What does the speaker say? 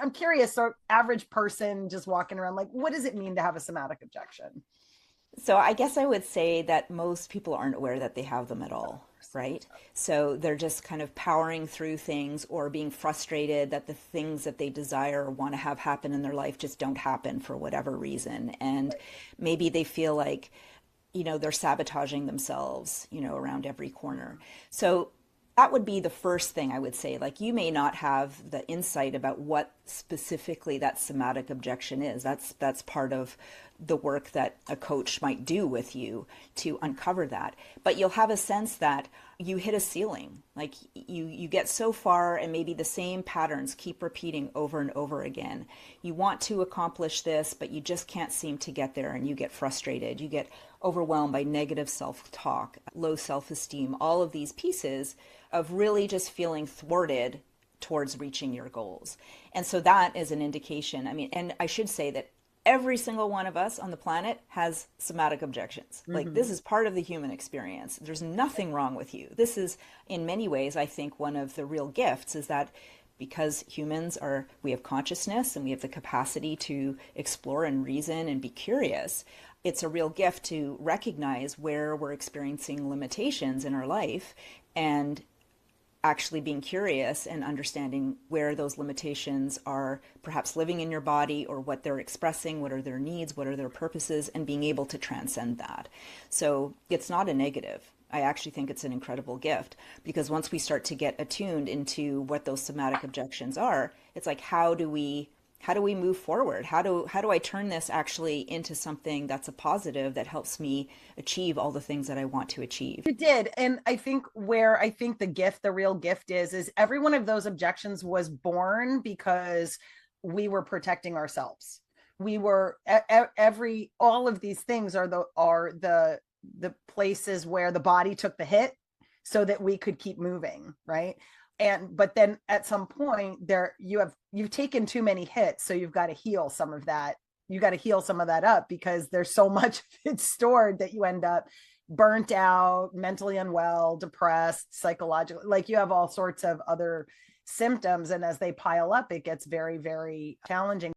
I'm curious. So average person just walking around, like, what does it mean to have a somatic objection? So I guess I would say that most people aren't aware that they have them at all, right? So they're just kind of powering through things or being frustrated that the things that they desire or want to have happen in their life just don't happen for whatever reason. And maybe they feel like, they're sabotaging themselves, around every corner. So that would be the first thing I would say. Like, you may not have the insight about what specifically that somatic objection is. That's part of the work that a coach might do with you to uncover that. But you'll have a sense that you hit a ceiling. Like, you get so far and maybe the same patterns keep repeating over and over again. You want to accomplish this, but you just can't seem to get there, and you get frustrated. You get overwhelmed by negative self-talk, low self-esteem, all of these pieces of really just feeling thwarted towards reaching your goals. And so that is an indication. I mean, and I should say that every single one of us on the planet has somatic objections. Like, this is part of the human experience. There's nothing wrong with you. This is, in many ways, I think one of the real gifts is that because we have consciousness and we have the capacity to explore and reason and be curious, it's a real gift to recognize where we're experiencing limitations in our life and actually being curious and understanding where those limitations are perhaps living in your body, or what they're expressing, what are their needs, what are their purposes, and being able to transcend that. So it's not a negative. I actually think it's an incredible gift, because once we start to get attuned into what those somatic objections are, it's like, how do we move forward? How do I turn this actually into something that's a positive that helps me achieve all the things that I want to achieve? You did. And I think the real gift is every one of those objections was born because we were protecting ourselves. We were all of these things are the places where the body took the hit so that we could keep moving, right? But then at some point you've taken too many hits, so you've got to heal some of that. You got to heal some of that up, because there's so much of it stored that you end up burnt out, mentally unwell, depressed, psychologically, like you have all sorts of other symptoms. And as they pile up, it gets very, very challenging.